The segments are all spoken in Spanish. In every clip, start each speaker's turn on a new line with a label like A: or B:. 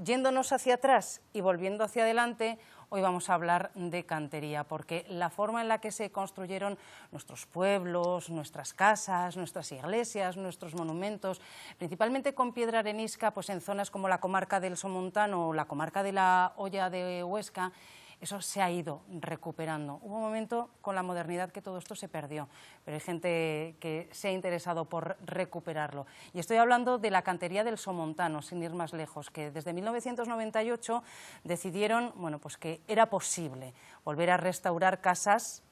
A: yéndonos hacia atrás y volviendo hacia adelante, hoy vamos a hablar de cantería, porque la forma en la que se construyeron nuestros pueblos, nuestras casas, nuestras iglesias, nuestros monumentos, principalmente con piedra arenisca, pues en zonas como la comarca del Somontano o la comarca de la Hoya de Huesca, eso se ha ido recuperando. Hubo un momento con la modernidad que todo esto se perdió, pero hay gente que se ha interesado por recuperarlo. Y estoy hablando de la cantería del Somontano, sin ir más lejos, que desde 1998 decidieron, bueno, pues que era posible volver a restaurar casas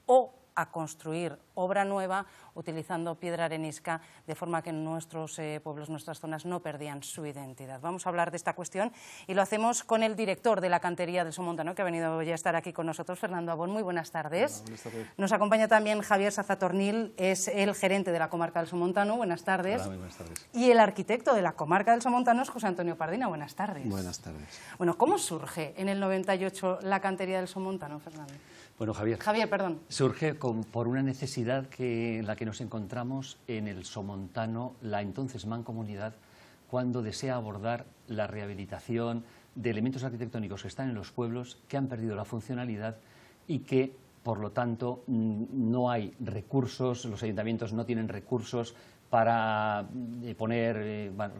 A: o a construir obra nueva utilizando piedra arenisca, de forma que nuestros pueblos, nuestras zonas no perdían su identidad. Vamos a hablar de esta cuestión y lo hacemos con el director de la cantería del Somontano, que ha venido hoy a estar aquí con nosotros, Fernando Abón. Muy buenas tardes.
B: Hola, buenas tardes.
A: Nos acompaña también Javier Sazatornil, es el gerente de la comarca del Somontano. Buenas tardes.
B: Hola, muy buenas tardes.
A: Y el arquitecto de la comarca del Somontano es José Antonio Pardina. Buenas tardes.
B: Buenas tardes.
A: Bueno, ¿cómo surge en el 98 la cantería del Somontano, Fernando?
B: Bueno, Javier,
A: perdón.
B: Surge por una necesidad en la que nos encontramos en el Somontano, la entonces Mancomunidad, cuando desea abordar la rehabilitación de elementos arquitectónicos que están en los pueblos, que han perdido la funcionalidad y que, por lo tanto, no hay recursos, los ayuntamientos no tienen recursos para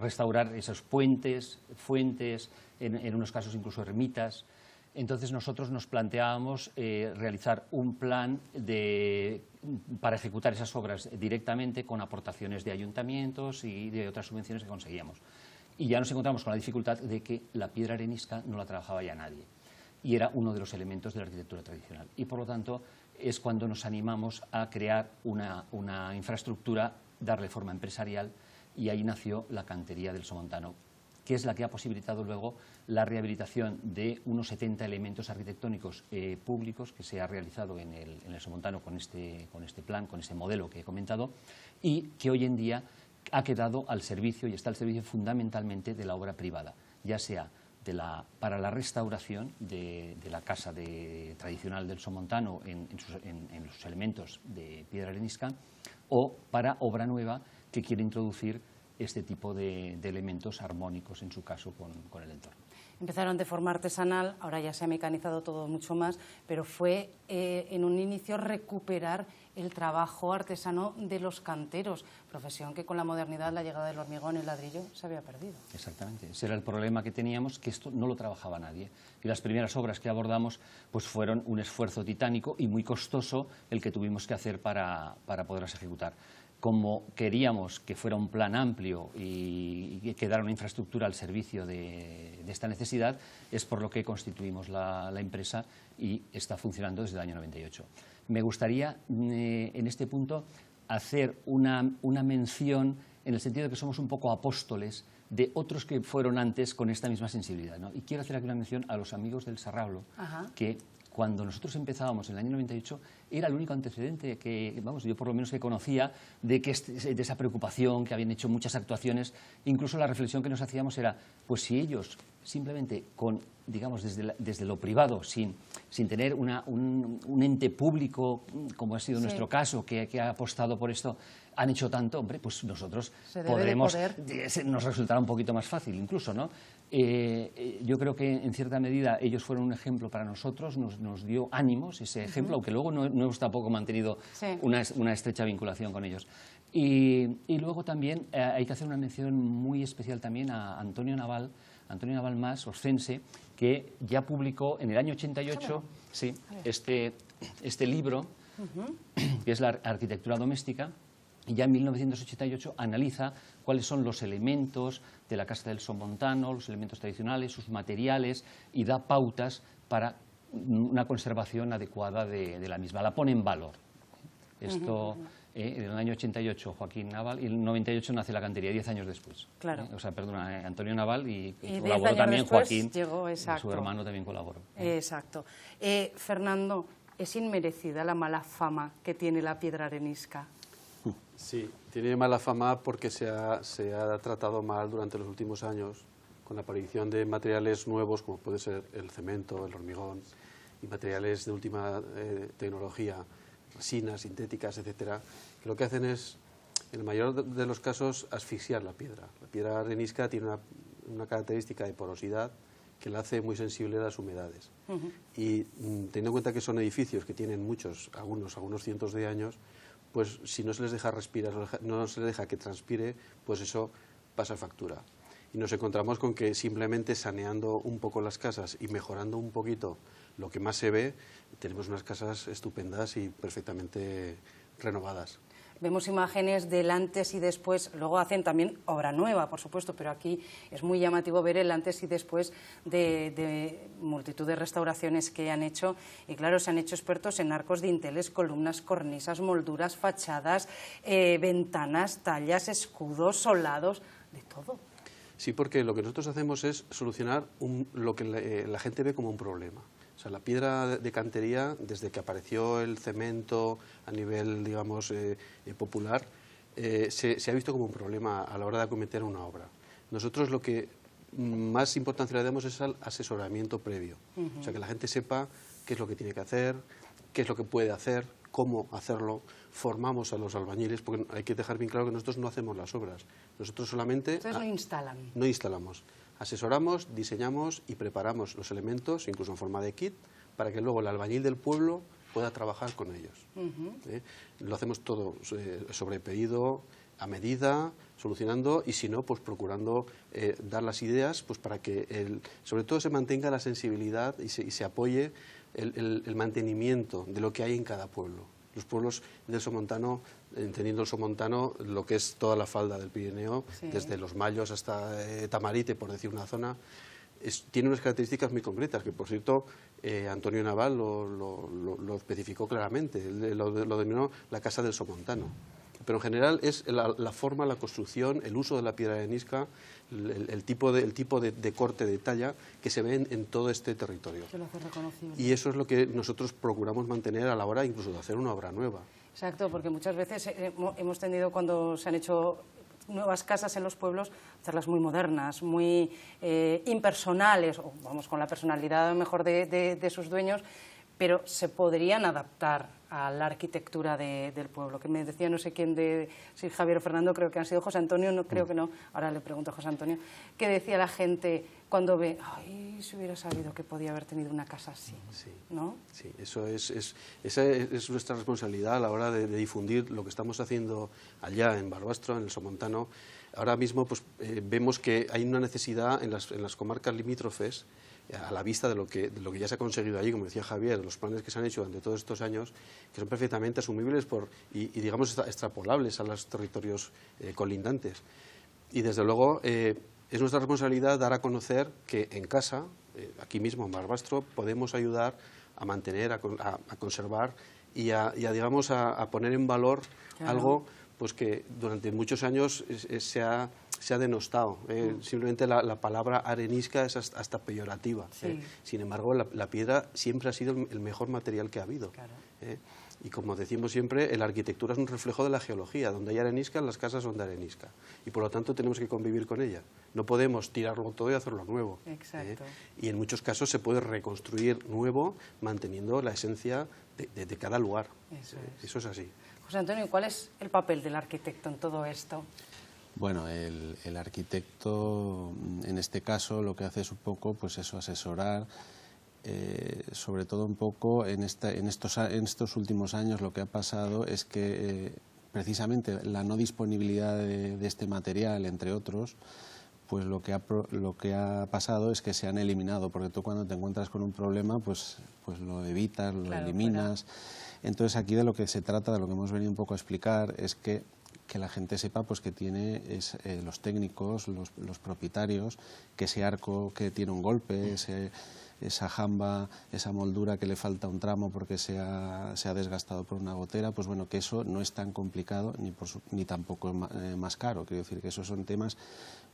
B: restaurar esos puentes, fuentes, en unos casos incluso ermitas. Entonces nosotros nos planteábamos realizar un plan para ejecutar esas obras directamente con aportaciones de ayuntamientos y de otras subvenciones que conseguíamos. Y ya nos encontramos con la dificultad de que la piedra arenisca no la trabajaba ya nadie y era uno de los elementos de la arquitectura tradicional. Y por lo tanto es cuando nos animamos a crear una infraestructura, darle forma empresarial, y ahí nació la cantería del Somontano, que es la que ha posibilitado luego la rehabilitación de unos 70 elementos arquitectónicos públicos que se ha realizado en el Somontano con este plan, con este modelo que he comentado, y que hoy en día ha quedado al servicio y está al servicio fundamentalmente de la obra privada, ya sea para la restauración de la casa tradicional del Somontano en sus elementos de piedra arenisca, o para obra nueva que quiere introducir este tipo de elementos armónicos, en su caso, con el entorno.
A: Empezaron de forma artesanal, ahora ya se ha mecanizado todo mucho más, pero fue en un inicio recuperar el trabajo artesano de los canteros, profesión que con la modernidad, la llegada del hormigón y el ladrillo, se había perdido.
B: Exactamente, ese era el problema que teníamos, que esto no lo trabajaba nadie. Y las primeras obras que abordamos pues fueron un esfuerzo titánico y muy costoso el que tuvimos que hacer para poderlas ejecutar. Como queríamos que fuera un plan amplio y que quedara una infraestructura al servicio de esta necesidad, es por lo que constituimos la empresa y está funcionando desde el año 98. Me gustaría, en este punto, hacer una mención en el sentido de que somos un poco apóstoles de otros que fueron antes con esta misma sensibilidad, ¿no? Y quiero hacer aquí una mención a los amigos del Sarrablo, que cuando nosotros empezábamos en el año 98, era el único antecedente que, vamos, yo por lo menos que conocía de esa preocupación, que habían hecho muchas actuaciones. Incluso la reflexión que nos hacíamos era, pues si ellos simplemente digamos, desde lo privado, sin tener un ente público, como ha sido nuestro caso, que ha apostado por esto, han hecho tanto, hombre, pues nosotros nos resultará un poquito más fácil incluso, ¿no? Yo creo que en cierta medida ellos fueron un ejemplo para nosotros, nos dio ánimos ese ejemplo, aunque luego no hemos tampoco mantenido una estrecha vinculación con ellos. Y luego también hay que hacer una mención muy especial también a Antonio Naval Mas, oscense, que ya publicó en el año 88 este libro, que es la arquitectura doméstica, y ya en 1988 analiza cuáles son los elementos de la casa del Somontano, los elementos tradicionales, sus materiales, y da pautas para una conservación adecuada de la misma. La pone en valor. Esto, en el año 88, Joaquín Naval, y en el 98 nace la cantería, 10 años después.
A: Claro.
B: Antonio Naval y
A: colaboró también Joaquín,
B: su hermano también colaboró.
A: Exacto. Fernando, ¿es inmerecida la mala fama que tiene la piedra arenisca?
C: Sí, tiene mala fama porque se ha tratado mal durante los últimos años, con la aparición de materiales nuevos como puede ser el cemento, el hormigón y materiales de última tecnología, resinas sintéticas, etcétera, que lo que hacen es, en el mayor de los casos, asfixiar la piedra. La piedra arenisca tiene una característica de porosidad que la hace muy sensible a las humedades. Y teniendo en cuenta que son edificios que tienen algunos cientos de años, pues si no se les deja respirar, no se les deja que transpire, pues eso pasa factura. Y nos encontramos con que simplemente saneando un poco las casas y mejorando un poquito lo que más se ve, tenemos unas casas estupendas y perfectamente renovadas.
A: Vemos imágenes del antes y después, luego hacen también obra nueva, por supuesto, pero aquí es muy llamativo ver el antes y después de multitud de restauraciones que han hecho. Y claro, se han hecho expertos en arcos, dinteles, columnas, cornisas, molduras, fachadas, ventanas, tallas, escudos, solados, de todo.
C: Sí, porque lo que nosotros hacemos es solucionar lo que la gente ve como un problema. O sea, la piedra de cantería, desde que apareció el cemento a nivel, digamos, popular, se ha visto como un problema a la hora de acometer una obra. Nosotros lo que más importancia le damos es al asesoramiento previo. O sea, que la gente sepa qué es lo que tiene que hacer, qué es lo que puede hacer, cómo hacerlo. Formamos a los albañiles, porque hay que dejar bien claro que nosotros no hacemos las obras. Nosotros solamente...
A: Ustedes no instalan.
C: No instalamos. Asesoramos, diseñamos y preparamos los elementos, incluso en forma de kit, para que luego el albañil del pueblo pueda trabajar con ellos. Lo hacemos todo sobre pedido, a medida, solucionando, y si no, pues procurando dar las ideas pues para que sobre todo se mantenga la sensibilidad y se apoye el mantenimiento de lo que hay en cada pueblo. Los pueblos del Somontano, entendiendo el Somontano, lo que es toda la falda del Pirineo, sí, desde Los Mayos hasta Tamarite, por decir una zona, tiene unas características muy concretas, que por cierto Antonio Naval lo especificó claramente, él lo denominó la casa del Somontano. Pero en general es la forma, la construcción, el uso de la piedra arenisca, el tipo de corte, de talla que se ve en todo este territorio.
A: Que lo hace reconocible.
C: Y eso es lo que nosotros procuramos mantener a la hora incluso de hacer una obra nueva.
A: Exacto, porque muchas veces hemos tendido, cuando se han hecho nuevas casas en los pueblos, hacerlas muy modernas, muy impersonales, o vamos, con la personalidad mejor de sus dueños, pero se podrían adaptar a la arquitectura del pueblo. Que me decía no sé quién, si Javier o Fernando, creo que han sido José Antonio, no, creo que no, ahora le pregunto a José Antonio, que decía la gente cuando ve, ay, si hubiera sabido que podía haber tenido una casa así,
C: sí,
A: ¿no?
C: Sí, esa es nuestra responsabilidad a la hora de difundir lo que estamos haciendo allá en Barbastro, en el Somontano. Ahora mismo pues, vemos que hay una necesidad en las comarcas limítrofes, a la vista de lo que ya se ha conseguido allí, como decía Javier, los planes que se han hecho durante todos estos años, que son perfectamente asumibles y digamos, extrapolables a los territorios colindantes. Y desde luego es nuestra responsabilidad dar a conocer que en casa, aquí mismo en Barbastro, podemos ayudar a mantener, a conservar y digamos, a poner en valor, claro, algo pues que durante muchos años se ha denostado. Simplemente la palabra arenisca es hasta peyorativa.
A: Sí.
C: Sin embargo, la piedra siempre ha sido el mejor material que ha habido.
A: Claro.
C: Y como decimos siempre, la arquitectura es un reflejo de la geología. Donde hay arenisca, las casas son de arenisca. Y por lo tanto tenemos que convivir con ella. No podemos tirarlo todo y hacerlo nuevo.
A: Exacto.
C: Y en muchos casos se puede reconstruir nuevo manteniendo la esencia de cada lugar. Eso es así.
A: José Antonio, ¿cuál es el papel del arquitecto en todo esto?
D: Bueno, el arquitecto, en este caso, lo que hace es un poco, pues eso, asesorar, sobre todo un poco en estos últimos años lo que ha pasado es que precisamente la no disponibilidad de este material, entre otros, pues lo que ha pasado es que se han eliminado, porque tú cuando te encuentras con un problema, pues lo evitas, lo eliminas. Entonces aquí de lo que se trata, de lo que hemos venido un poco a explicar, es que la gente sepa pues que tiene los técnicos, los propietarios, que ese arco que tiene un golpe, esa jamba, esa moldura que le falta un tramo porque se ha desgastado por una gotera, pues bueno, que eso no es tan complicado ni tampoco más caro. Quiero decir que esos son temas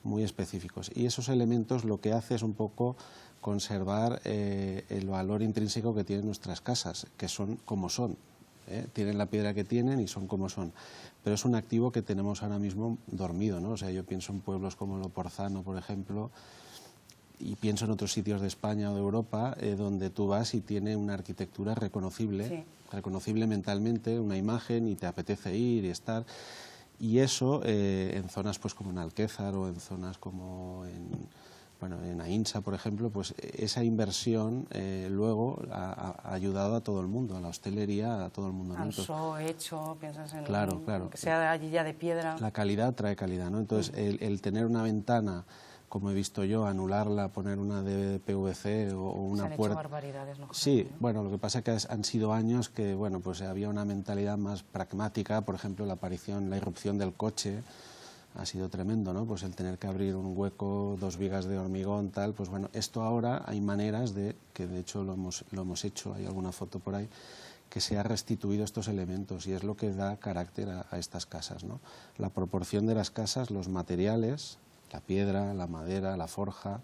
D: muy específicos. Y esos elementos lo que hace es un poco conservar el valor intrínseco que tienen nuestras casas, que son como son. Tienen la piedra que tienen y son como son. Pero es un activo que tenemos ahora mismo dormido, ¿no? O sea, yo pienso en pueblos como Loporzano, por ejemplo, y pienso en otros sitios de España o de Europa donde tú vas y tiene una arquitectura reconocible, sí, reconocible mentalmente, una imagen, y te apetece ir y estar. Y eso en zonas pues como en Alquézar o en zonas como bueno, en AINSA, por ejemplo, pues esa inversión luego ha ayudado a todo el mundo, a la hostelería, a todo el mundo, ¿no?
A: Anso, hecho, piensas en
D: claro.
A: que sea allí ya de piedra.
D: La calidad trae calidad, ¿no? Entonces, el tener una ventana, como he visto yo, anularla, poner una de PVC o una
A: Se han
D: puerta...
A: hecho barbaridades, ¿no?
D: Sí, bueno, lo que pasa es que han sido años que, bueno, pues había una mentalidad más pragmática, por ejemplo, la irrupción del coche ha sido tremendo, ¿no? Pues el tener que abrir un hueco, 2 vigas de hormigón, tal, pues bueno, esto ahora hay maneras de, que de hecho lo hemos hecho, hay alguna foto por ahí, que se ha restituido estos elementos y es lo que da carácter a estas casas, ¿no? La proporción de las casas, los materiales, la piedra, la madera, la forja.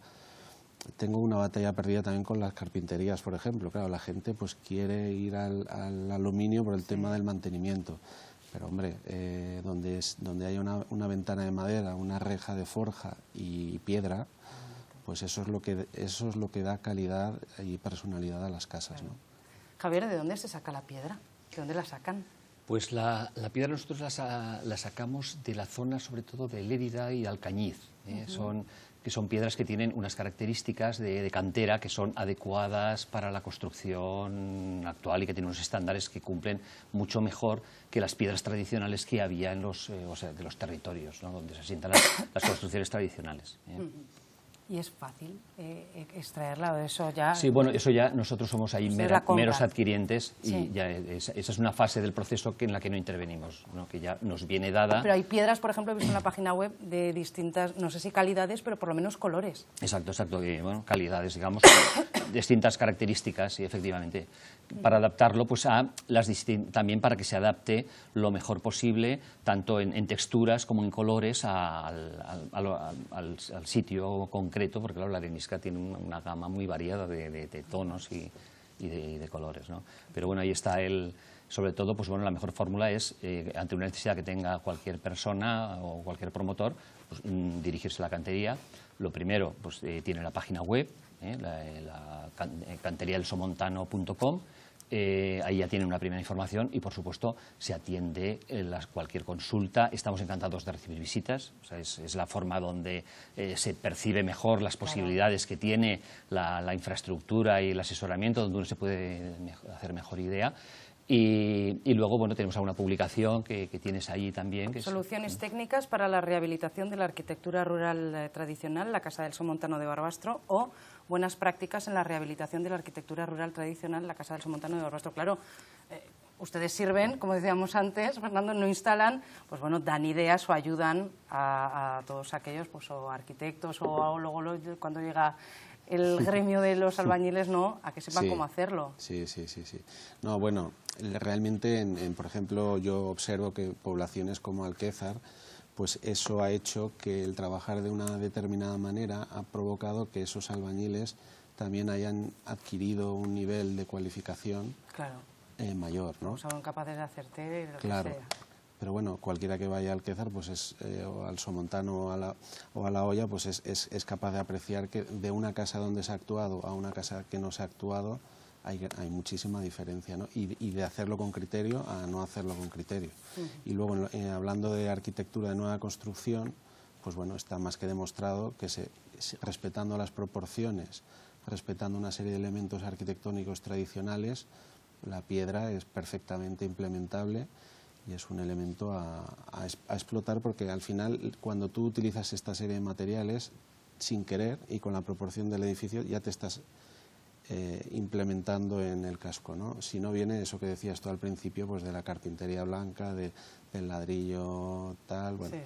D: Tengo una batalla perdida también con las carpinterías, por ejemplo. Claro, la gente pues quiere ir al aluminio por el tema del mantenimiento. Pero, hombre, donde hay una ventana de madera, una reja de forja y piedra, pues eso es lo que da calidad y personalidad a las casas, ¿no?
A: Javier, ¿de dónde se saca la piedra? ¿De dónde la sacan?
B: Pues la piedra nosotros la sacamos de la zona, sobre todo de Lérida y Alcañiz. Son piedras que tienen unas características de cantera que son adecuadas para la construcción actual y que tienen unos estándares que cumplen mucho mejor que las piedras tradicionales que había en de los territorios, ¿no? Donde se asientan las construcciones tradicionales.
A: ¿Y es fácil extraerla de eso ya?
B: Sí, bueno, eso ya nosotros somos ahí meros adquirientes y
A: sí.
B: ya esa es una fase del proceso en la que no intervenimos, ¿no? Que ya nos viene dada.
A: Pero hay piedras, por ejemplo, he visto en la página web de distintas, no sé si calidades, pero por lo menos colores.
B: Exacto, bueno, calidades, digamos, distintas características, sí, efectivamente, para adaptarlo, pues también para que se adapte lo mejor posible, tanto en texturas como en colores al sitio concreto, porque claro, la arenisca tiene una gama muy variada de tonos y de colores, ¿no? Pero bueno, ahí está sobre todo, pues bueno, la mejor fórmula es, ante una necesidad que tenga cualquier persona o cualquier promotor, pues, dirigirse a la cantería. Lo primero, pues tiene la página web, canteriaelsomontano.com. Ahí ya tienen una primera información y, por supuesto, se atiende cualquier consulta. Estamos encantados de recibir visitas. O sea, es la forma donde se percibe mejor las posibilidades que tiene la infraestructura y el asesoramiento, donde uno se puede hacer mejor idea. Y luego, bueno, tenemos alguna publicación que tienes ahí también.
A: Soluciones técnicas para la rehabilitación de la arquitectura rural tradicional, la Casa del Somontano de Barbastro, o buenas prácticas en la rehabilitación de la arquitectura rural tradicional, la Casa del Somontano de Barbastro. Claro, ustedes sirven, como decíamos antes, Fernando, no instalan, pues bueno, dan ideas o ayudan a todos aquellos, pues o arquitectos o luego cuando llega el gremio de los albañiles, ¿no?, a que sepan cómo hacerlo.
D: Sí. No, bueno, realmente, por ejemplo, yo observo que poblaciones como Alquézar, pues eso ha hecho que el trabajar de una determinada manera ha provocado que esos albañiles también hayan adquirido un nivel de cualificación mayor, ¿no?
A: Son capaces de hacerte lo que
D: claro.
A: sea.
D: Pero bueno, cualquiera que vaya al Alquézar, pues o al Somontano o a la Hoya, pues es capaz de apreciar que de una casa donde se ha actuado a una casa que no se ha actuado hay muchísima diferencia, ¿no? Y de hacerlo con criterio a no hacerlo con criterio. Y luego, hablando de arquitectura de nueva construcción, pues bueno, está más que demostrado que respetando las proporciones, respetando una serie de elementos arquitectónicos tradicionales, la piedra es perfectamente implementable y es un elemento a explotar, porque al final, cuando tú utilizas esta serie de materiales, sin querer y con la proporción del edificio, ya te estás implementando en el casco, ¿no? Si no viene eso que decías tú al principio, pues de la carpintería blanca, del ladrillo tal, bueno.
A: Sí.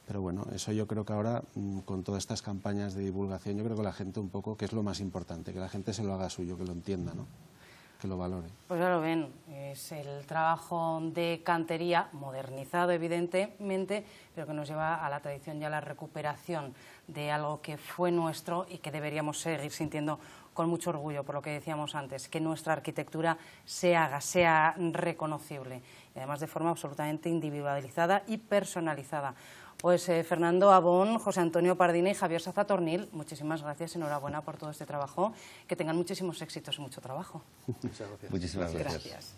D: Pero bueno, eso yo creo que ahora, con todas estas campañas de divulgación, yo creo que la gente un poco, que es lo más importante, que la gente se lo haga suyo, que lo entienda, ¿no? Que lo valore.
A: Pues ya lo ven, es el trabajo de cantería, modernizado evidentemente, pero que nos lleva a la tradición y a la recuperación de algo que fue nuestro y que deberíamos seguir sintiendo con mucho orgullo, por lo que decíamos antes, que nuestra arquitectura sea reconocible, y además de forma absolutamente individualizada y personalizada. Pues Fernando Abón, José Antonio Pardina y Javier Sazatornil, muchísimas gracias, enhorabuena por todo este trabajo, que tengan muchísimos éxitos y mucho trabajo.
C: Muchas gracias.
B: Muchísimas gracias.
A: Gracias.